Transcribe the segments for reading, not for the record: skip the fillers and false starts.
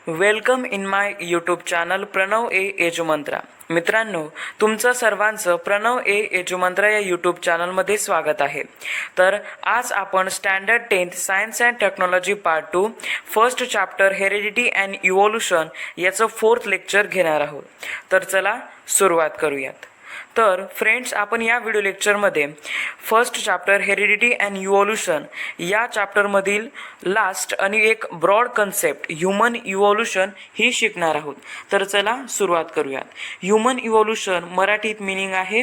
Welcome in my YouTube channel Pranav Edumantra. मित्रांनो, तुमचं सर्वांचं प्रणव एजुमंत्रा या यूट्यूब चॅनलमध्ये स्वागत आहे. तर आज आपण standard 10th science and technology part 2 first chapter heredity and evolution याचं 4th लेक्चर घेणार आहोत. तर चला सुरुवात करूयात. तर फ्रेंड्स, आपण या व्हिडिओ लेक्चरमध्ये first chapter heredity and evolution या चॅप्टरमधील लास्ट आणि एक ब्रॉड कन्सेप्ट ह्युमन इव्होल्युशन ही शिकणार आहोत. तर चला सुरुवात करूयात. ह्युमन इव्होल्युशन मराठीत मिनिंग आहे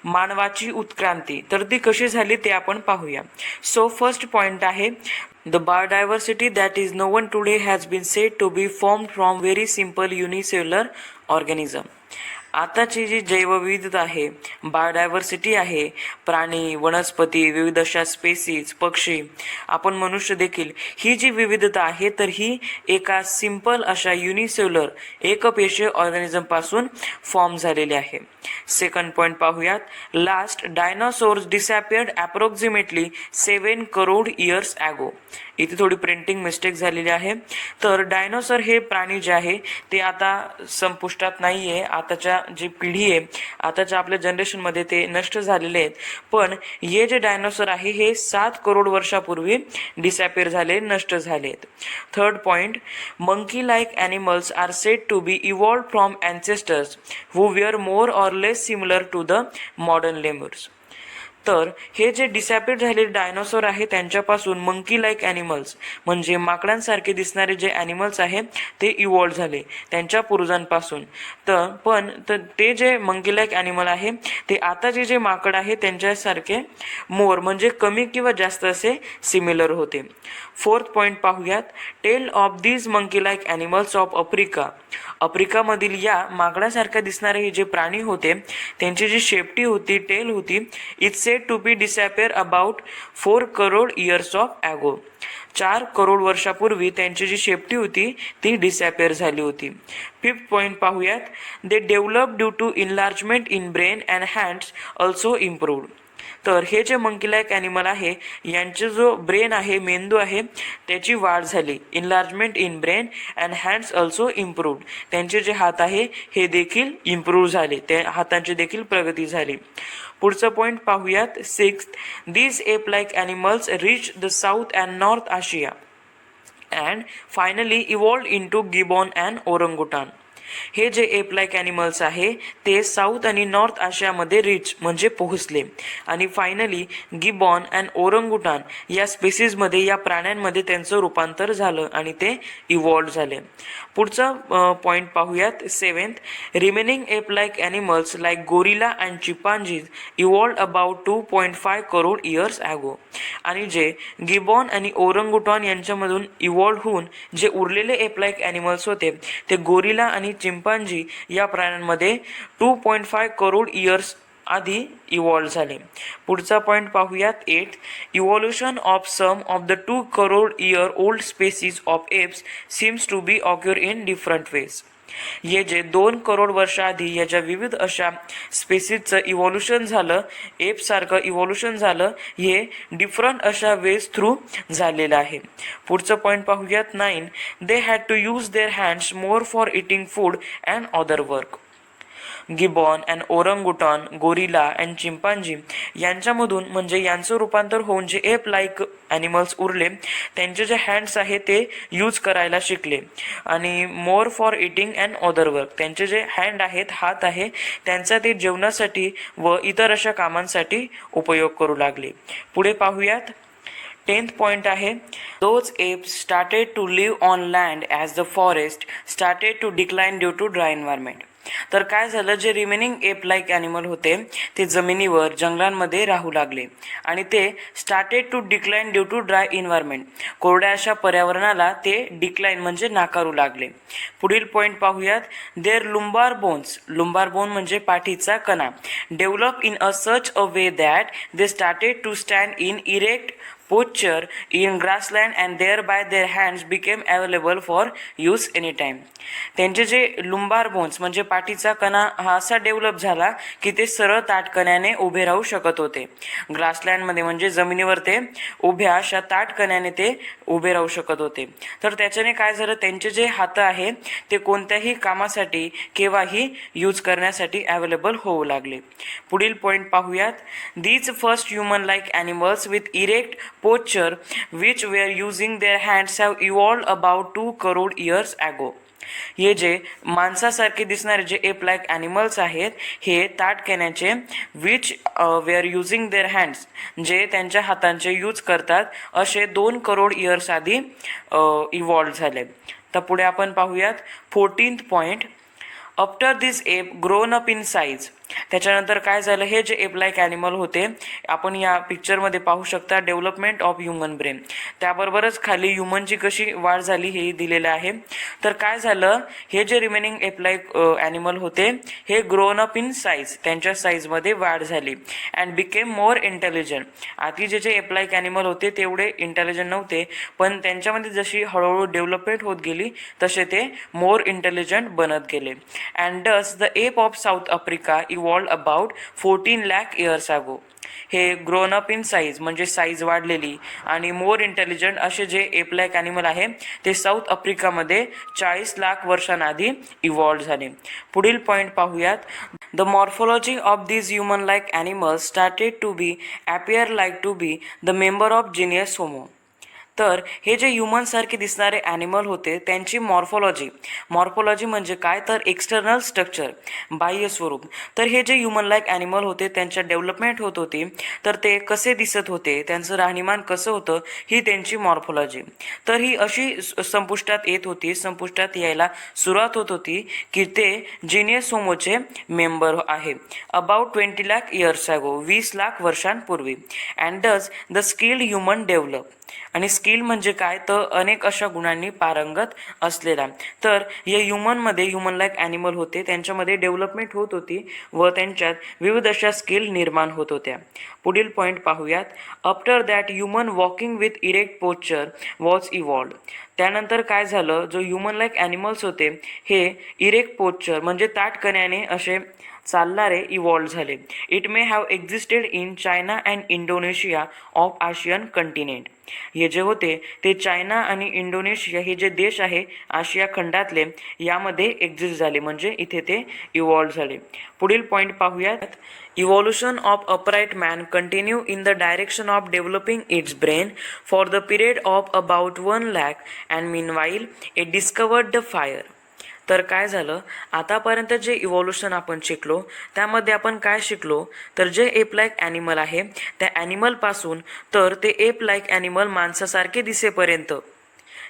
मानवाची उत्क्रांती. तर ती कशी झाली ते आपण पाहूया. सो फर्स्ट पॉइंट आहे The biodiversity that is known today has been said to be formed from very simple unicellular organism. आताची जी जैवविविधता आहे, बायोडायव्हर्सिटी आहे, प्राणी, वनस्पती, विविध अशा स्पेसीज, पक्षी, आपण मनुष्य देखील, ही जी विविधता आहे तर ही एका सिंपल अशा युनिसेल्युलर एकपेशीय ऑर्गॅनिझमपासून फॉर्म झालेली आहे. सेकंड पॉईंट पाहूयात. Last dinosaurs disappeared approximately 7 crore years ago. इथे थोडी प्रिंटिंग मिस्टेक झालेली आहे. तर डायनोसॉर हे प्राणी जे आहे ते आता संपुष्टात नाही आहे. आताच्या जी पिढी आहे, आताच्या आपल्या जनरेशनमध्ये ते नष्ट झालेले आहेत. पण हे जे डायनोसॉर आहे हे 7 करोड वर्षापूर्वी डिसॅपियर झाले, नष्ट झाले आहेत. Third point, monkey like animals are said to be evolve from ancestors who were more or less similar to the modern lemurs. तर हे जे डिसॅपियर झालेले डायनोसॉर आहे त्यांच्यापासून मंकी लाईक ॲनिमल्स म्हणजे माकडांसारखे दिसणारे जे ॲनिमल्स आहे ते इव्हॉल्व झाले त्यांच्या पूर्वजांपासून. तर ते जे मंकी लाईक ॲनिमल आहे ते आताचे जे माकड आहे त्यांच्यासारखे मोर म्हणजे कमी किंवा जास्त असे सिमिलर होते. फोर्थ पॉईंट पाहूयात. Tail of these monkey like animals of Africa. आफ्रिकामधील या माकडासारख्या दिसणारे हे जे प्राणी होते त्यांची जी शेपटी होती, टेल होती, it's said to be disappear about 4 crore years of ago. 4 crore वर्षापूर्वी त्यांची जी शेपटी होती ती डिसॅपियर झाली होती. फिफ्थ पॉईंट पाहूयात. They develop due to enlargement in brain and hands also improved. तर हे जे मंकी लाईक ॲनिमल आहे यांचे जो ब्रेन आहे, मेंदू आहे, त्याची वाढ झाली. Enlargement in brain and hands also improved. त्यांचे जे हात आहे हे देखील इम्प्रूव्ह झाले, त्या हातांची देखील प्रगती झाली. पुढचं पॉईंट पाहूयात. Sixth, these ape like animals reach the south and north Asia and finally evolved into gibbon and orangutan. हे जे एप लाईक ॲनिमल्स आहे ते साऊथ आणि नॉर्थ आशियामध्ये रिच म्हणजे पोहोचले आणि फायनली गिबॉन अँड ओरंगुटान या स्पेसीजमध्ये, या प्राण्यांमध्ये त्यांचं रूपांतर झालं आणि ते इव्हॉल्व झाले. पुढचं पॉईंट पाहूयात. Seventh, remaining ape like animals like gorilla and chimpanzees evolved about 2.5 crore years ago. आणि जे गिबॉन आणि ओरंगुटान यांच्यामधून इव्हॉल्व होऊन जे उरलेले एप लाईक ॲनिमल्स होते ते गोरिला आणि चिंपांजी या प्राण्यांमध्ये 2.5 करोड इयर्स आधी इव्हॉल्व झाले. पुढचा पॉईंट पाहूयात. 8, evolution of some of the 2 crore year old species of apes seems to be occur in different ways. हे जे 2 करोड वर्षाआधी याच्या विविध अशा स्पेसीजचं इव्हॉल्युशन झालं, एपसारखं इव्हॉल्युशन झालं, हे डिफरंट अशा वेज थ्रू झालेलं आहे. पुढचं पॉईंट पाहूयात. 9, they had to use their hands more for eating food and other work. Gibbon and orangutan, gorilla and chimpanzee यांच्यामधून म्हणजे यांचं रूपांतर होऊन जे एप लाईक ॲनिमल्स उरले त्यांचे जे हँड्स आहे ते यूज करायला शिकले आणि मोर for eating and other work, त्यांचे जे हँड आहेत, हात आहे, त्यांचा ते जेवणासाठी व इतर अशा कामांसाठी उपयोग करू लागले. पुढे पाहूयात. 10th पॉईंट आहे. Those apes started to live on land as the forest started to decline due to dry environment. तर काय झालं, जे रिमेनिंग एप लाईक ॲनिमल होते ते जमिनीवर, जंगलांमध्ये राहू लागले आणि ते started to decline due to dry environment, कोरड्या अशा पर्यावरणाला ते डिक्लाइन म्हणजे नाकारू लागले. पुढील पॉईंट पाहूयात. Their lumbar bones, lumbar bone म्हणजे पाठीचा कणा, develop in a such a way that they started to stand in erect posture in grassland and thereby their hands became available for use anytime. त्यांचे जे लुंबार bones म्हणजे पाठीचा कणा हा असा डेव्हलप झाला की ते सरळ ताठ कण्याने उभे राहू शकत होते. ग्रासलँडमध्ये म्हणजे जमिनीवर ते उभ्या अशा ताठ कण्याने ते उभे राहू शकत होते. तर त्याच्याने काय झालं, त्यांचे जे हात आहे ते कोणत्याही कामासाठी केव्हाही यूज करण्यासाठी अवेलेबल होऊ लागले. पुढील पॉईंट पाहूयात. These first human like animals with erect posture which were using their hands have evolved about 2 crore years ago. हे जे माणसासारखे दिसणारे जे एप लाईक ॲनिमल्स आहेत हे ताठ कण्याचे which were using their hands जे त्यांच्या हातांचे यूज करतात असे 2 करोड इयर्स आधी इव्हॉल्व झाले. तर पुढे आपण पाहूयात 14th point. After this app grown up in size. त्याच्यानंतर काय झालं, हे जे एप लाईक ॲनिमल होते आपण या पिक्चरमध्ये पाहू शकता डेव्हलपमेंट ऑफ ह्युमन ब्रेन, त्याबरोबरच खाली ह्युमनची कशी वाढ झाली हे दिलेलं आहे. तर काय झालं, हे जे रिमेनिंग एप लाईक ॲनिमल होते हे ग्रोन अप इन साईज, त्यांच्या साईजमध्ये वाढ झाली. And became more intelligent. आधी जे एप लाईक ॲनिमल होते तेवढे इंटेलिजंट नव्हते, पण त्यांच्यामध्ये जशी हळूहळू डेव्हलपमेंट होत गेली तसे ते मोर इंटेलिजंट बनत गेले. And does the app of south Africa evolved about 14 lakh years ago. हे ग्रोन अप इन साईज म्हणजे साईज वाढलेली आणि मोर इंटेलिजंट असे जे एप लाईक ॲनिमल आहे ते साऊथ आफ्रिकामध्ये 40 लाख वर्षांआधी इव्हॉल्व झाले. पुढील पॉईंट पाहूयात. The morphology of these human like animals started to be appear like to be the member of genus Homo. तर हे जे ह्युमनसारखे दिसणारे ॲनिमल होते त्यांची मॉर्फोलॉजी म्हणजे काय, तर एक्सटर्नल स्ट्रक्चर, बाह्य स्वरूप. तर हे जे ह्युमन लाईक ॲनिमल होते त्यांच्या डेव्हलपमेंट होत होती, तर ते कसे दिसत होते, त्यांचं राहणीमान कसं होतं, ही त्यांची मॉर्फोलॉजी. तर ही अशी संपुष्टात यायला सुरुवात होत होती की ते जीनियस होमोचे मेंबर आहे about 20 lakh years ago, 20 lakh वर्षांपूर्वी. And does the skilled human develop. आणि स्किल म्हणजे काय, तर अनेक अशा गुणांनी पारंगत असलेला. तर या ह्युमन लाईक ॲनिमल होते त्यांच्यामध्ये डेव्हलपमेंट होत होती व त्यांच्यात विविध अशा स्किल निर्माण होत होत्या. पुढील पॉईंट पाहूयात. After that human walking with erect posture was evolved. त्यानंतर काय झालं, जो ह्युमन लाईक ॲनिमल्स होते हे इरेक्ट पोस्चर म्हणजे ताठ कण्याने असे चालणारे इव्हॉल्व झाले. It may have existed in China and Indonesia of Asian continent. हे जे होते ते चायना आणि इंडोनेशिया हे जे देश आहे आशिया खंडातले यामध्ये एक्झिस्ट झाले म्हणजे इथे ते इव्हॉल्व झाले. पुढील पॉईंट पाहूयात. Evolution of upright man continue in the direction of developing it's brain for the period of about 1 lakh and meanwhile it discovered the fire. तर काय झालं, आतापर्यंत जे इव्हॉल्युशन आपण शिकलो त्यामध्ये आपण काय शिकलो, तर जे एप लाईक ॲनिमल आहे त्या ॲनिमलपासून तर ते एप लाईक ॲनिमल माणसासारखे दिसेपर्यंत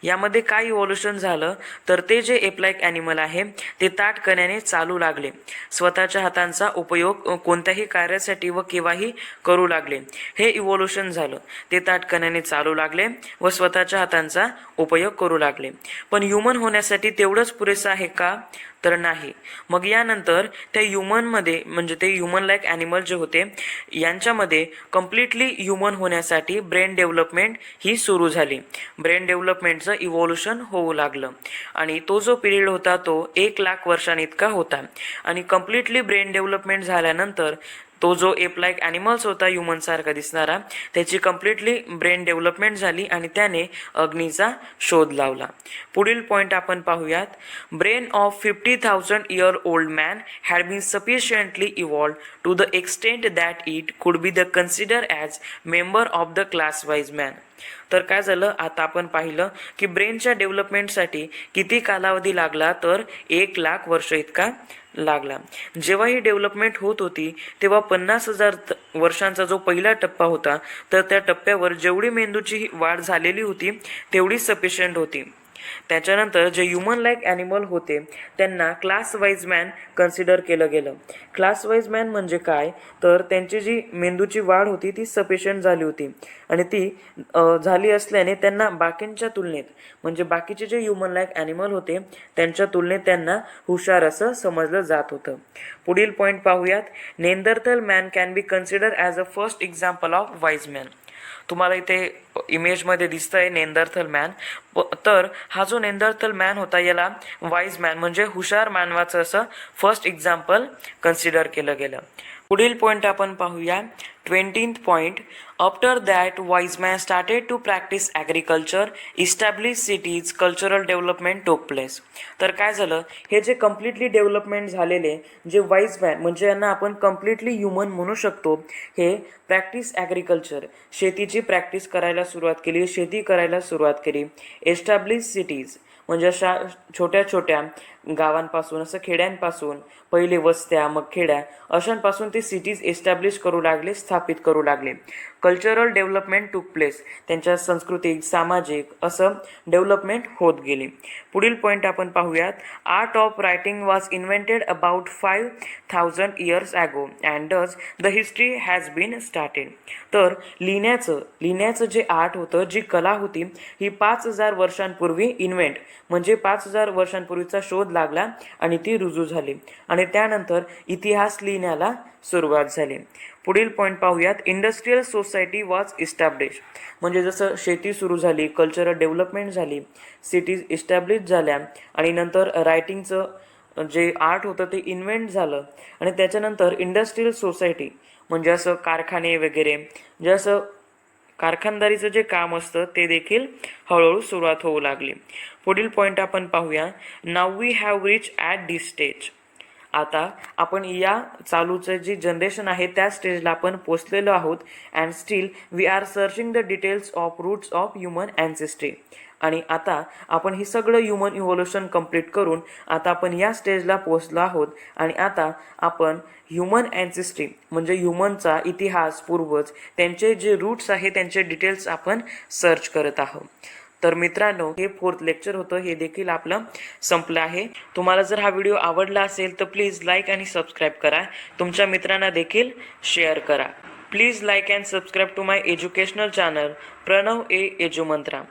यामध्ये काय इव्हॉल्युशन झालं, तर ते जे एप लाईक ॲनिमल आहे ते ताठ कण्याने चालू लागले, स्वतःच्या हातांचा उपयोग कोणत्याही कार्यासाठी व केव्हाही करू लागले. हे इव्हॉल्युशन झालं. ते ताठ कण्याने चालू लागले व स्वतःच्या हातांचा उपयोग करू लागले. पण ह्युमन होण्यासाठी तेवढंच पुरेसं आहे का, तर नाही. मग यानंतर त्या ह्युमनमध्ये म्हणजे ते ह्युमन लाईक ॲनिमल जे होते यांच्यामध्ये कम्प्लिटली ह्युमन होण्यासाठी ब्रेन डेव्हलपमेंट ही सुरू झाली. ब्रेन डेव्हलपमेंटचं इव्हॉल्युशन होऊ लागलं आणि तो जो पिरियड होता तो 1 लाख वर्षांइतका होता. आणि कम्प्लिटली ब्रेन डेव्हलपमेंट झाल्यानंतर तो जो एप लाईक ॲनिमल्स होता ह्युमनसारखा दिसणारा त्याची कम्प्लिटली ब्रेन डेव्हलपमेंट झाली आणि त्याने अग्नीचा शोध लावला. पुढील पॉईंट आपण पाहूयात. Brain of 50,000 year old man had been sufficiently evolve to the extent that it could be the consider as member of the class wise man. तर काय झालं, आता आपण पाहिलं की ब्रेनच्या डेव्हलपमेंटसाठी किती कालावधी लागला, तर 1 लाख वर्ष इतका लागला. जेव्हा ही डेव्हलपमेंट होत होती तेव्हा 50,000 वर्षांचा जो पहिला टप्पा होता तर त्या टप्प्यावर जेवढी मेंदूची वाढ झालेली होती तेवढी सफिशियंट होती. त्याच्यानंतर जे ह्युमन लाईक ॲनिमल होते त्यांना क्लास वाईज मॅन कन्सिडर केलं गेलं. क्लास वाईज मॅन म्हणजे काय, तर त्यांची जी मेंदूची वाढ होती ती सफिशियंट झाली होती आणि ती झाली असल्याने त्यांना बाकींच्या तुलनेत म्हणजे बाकीचे जे ह्युमन लाईक ॲनिमल होते त्यांच्या तुलनेत त्यांना हुशार असं समजलं जात होतं. पुढील पॉईंट पाहूयात. Neanderthal man can be consider as a first example of wise man. तुम्हाला इथे इमेजमध्ये दिसतंय नेंदरथल मॅन. तर हा जो नेंदरथल मॅन होता याला वाईज मॅन म्हणजे हुशार मानवाचं असं फर्स्ट एक्झाम्पल कन्सिडर केलं गेलं. पुढील पॉईंट आपण पाहूया 20th point. After that wise man started to practice agriculture, establish cities, cultural development took place. तर काय झालं, हे जे कम्प्लिटली डेव्हलपमेंट झालेले जे वाईज मॅन म्हणजे यांना आपण कम्प्लिटली ह्युमन म्हणू शकतो, हे प्रॅक्टिस ॲग्रिकल्चर शेतीची प्रॅक्टिस करायला सुरुवात केली, शेती करायला सुरुवात केली. एस्टॅब्लिश सिटीज म्हणजे अशा छोट्या छोट्या गावांपासून असं खेड्यांपासून पहिले वस्त्या मग खेड्या अशांपासून ते सिटीज एस्टॅब्लिश करू लागले, स्थापित करू लागले. कल्चरल डेव्हलपमेंट टूक प्लेस त्यांच्या सांस्कृतिक सामाजिक असं डेव्हलपमेंट होत गेली. पुढील पॉईंट आपण पाहूयात. Art of writing was invented about 5000 years ago and does the history has been started. तर लिहिण्याचं जे आर्ट होतं, जी कला होती, ही 5000 वर्षांपूर्वी म्हणजे 5000 वर्षांपूर्वीचा शोध लागला आणि ती रुजू झाली आणि त्यानंतर इतिहास लिहिण्याला सुरुवात झाली. पुढील पॉईंट पाहूयात. इंडस्ट्रियल सोसायटी वॉज इस्टॅब्लिश म्हणजे जसं शेती सुरू झाली, कल्चरल डेव्हलपमेंट झाली, सिटीज इस्टॅब्लिश झाल्या आणि नंतर रायटिंगचं जे आर्ट होतं ते इन्व्हेंट झालं आणि त्याच्यानंतर इंडस्ट्रियल सोसायटी म्हणजे असं कारखाने वगैरे जे असं कारखानदारीचं जे काम असतं ते देखील हळूहळू सुरुवात होऊ लागली. पुढील पॉईंट आपण पाहूया. Now we have reach at this stage. आता आपण या चालूचं जी जनरेशन आहे त्या स्टेजला आपण पोचलेलो आहोत. And still we are searching the details of roots of human ancestry. आणि आता आपण हे सगळं ह्युमन इव्होल्युशन कंप्लीट करून आता आपण या स्टेजला पोचलो आहोत आणि आता आपण ह्युमन ॲन्सेस्ट्री म्हणजे ह्युमनचा इतिहास, पूर्वज, त्यांचे जे रूट्स आहे त्यांचे डिटेल्स आपण सर्च करत आहोत. तर मित्रांनो, हे 4th लेक्चर होतं, हे देखील आपलं संपलं आहे. तुम्हाला जर हा व्हिडिओ आवडला असेल तर प्लीज लाईक आणि सबस्क्राईब करा. तुमच्या मित्रांना देखील शेअर करा. Please like and subscribe to my educational channel Pranav A एजुमंत्रा.